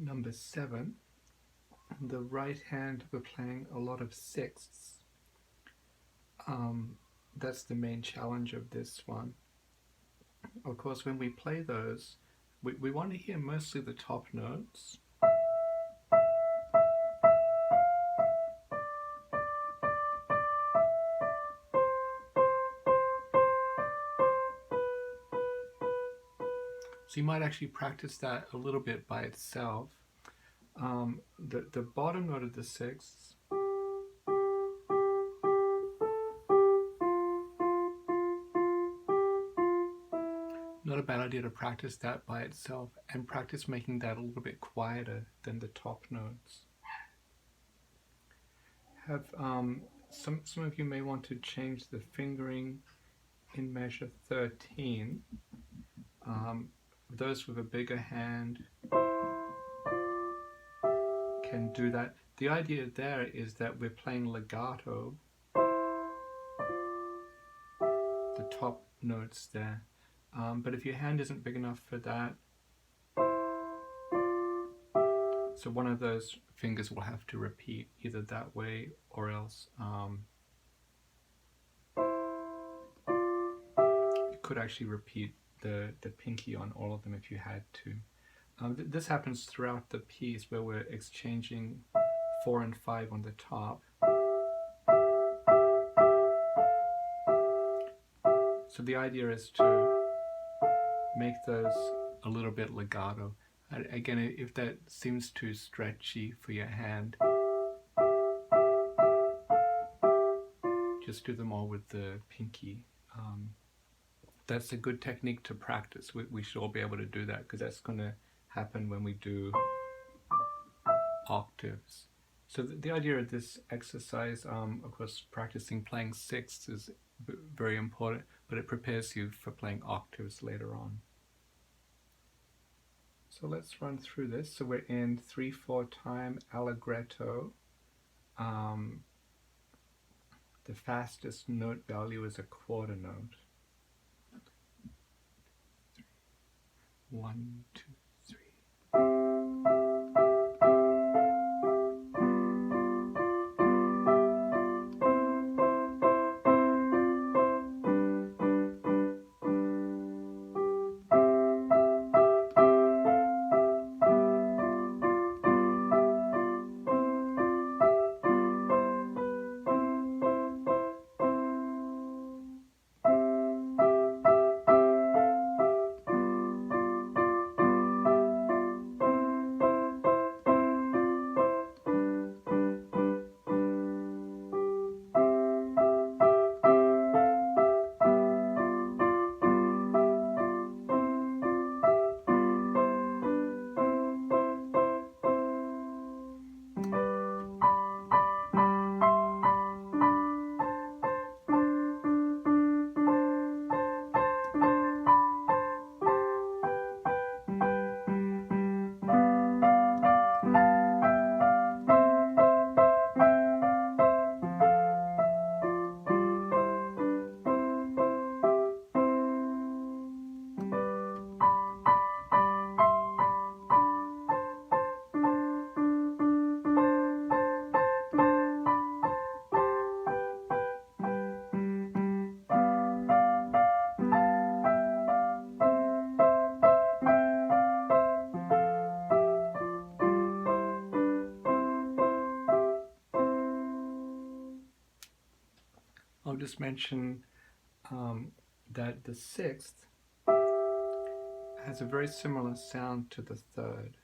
number 7. On the right hand, we're playing a lot of sixths. That's the main challenge of this one. Of course, when we play those, we want to hear mostly the top notes. So you might actually practice that a little bit by itself. The bottom note of the sixths, not a bad idea to practice that by itself and practice making that a little bit quieter than the top notes. Have some of you may want to change the fingering in measure 13. Those with a bigger hand can do that. The idea there is that we're playing legato, the top notes there. But if your hand isn't big enough for that, so one of those fingers will have to repeat either that way or else you could actually repeat the pinky on all of them if you had to. This happens throughout the piece where we're exchanging 4 and 5 on the top. So the idea is to make those a little bit legato. Again, if that seems too stretchy for your hand, just do them all with the pinky. That's a good technique to practice. We should all be able to do that because that's going to happen when we do octaves. So the idea of this exercise, of course, practicing playing sixths is very important, but it prepares you for playing octaves later on. So let's run through this. So we're in 3/4 time allegretto. The fastest note value is a quarter note. 1, 2, 3. I'll just mention that the sixth has a very similar sound to the third.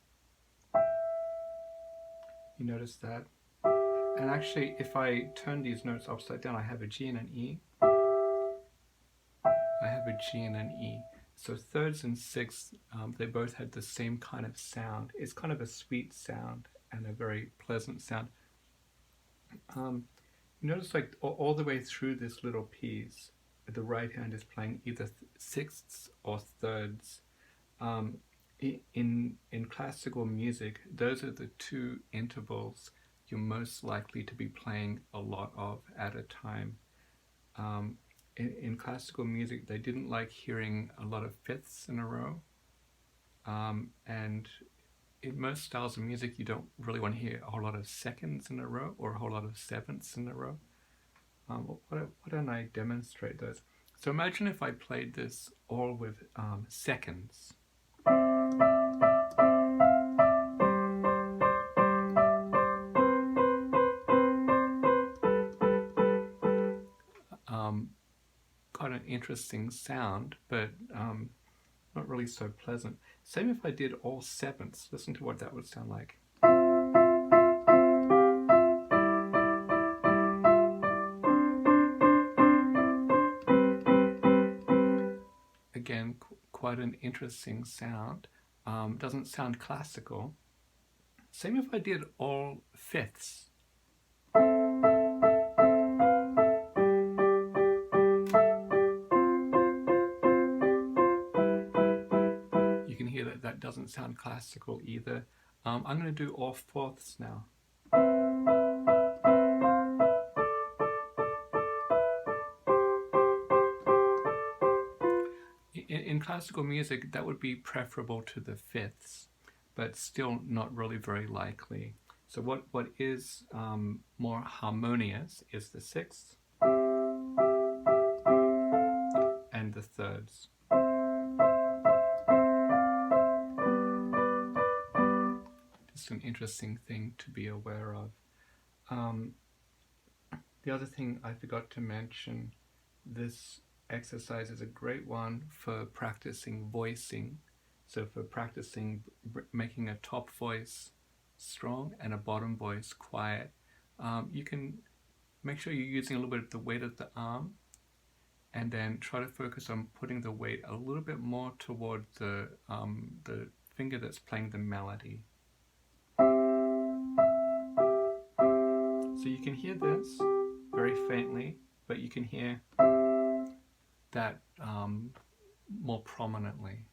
You notice that? And actually, if I turn these notes upside down, I have a G and an E. I have a G and an E. So thirds and sixths, they both had the same kind of sound. It's kind of a sweet sound and a very pleasant sound. Notice like all the way through this little piece, the right hand is playing either sixths or thirds. In classical music, those are the two intervals you're most likely to be playing a lot of at a time. In classical music, they didn't like hearing a lot of fifths in a row, and in most styles of music, you don't really want to hear a whole lot of seconds in a row or a whole lot of sevenths in a row. Why don't I demonstrate those? So imagine if I played this all with seconds. Quite an interesting sound, but not really so pleasant. Same if I did all sevenths. Listen to what that would sound like. Again, quite an interesting sound. Doesn't sound classical. Same if I did all fifths. You can hear that that doesn't sound classical either. I'm going to do all fourths now. In classical music, that would be preferable to the fifths, but still not really very likely. So what is more harmonious is the sixths and the thirds. Just an interesting thing to be aware of. The other thing I forgot to mention, this exercise is a great one for practicing voicing. So for practicing making a top voice strong and a bottom voice quiet, you can make sure you're using a little bit of the weight of the arm, and then try to focus on putting the weight a little bit more toward the finger that's playing the melody. So you can hear this very faintly, but you can hear that more prominently.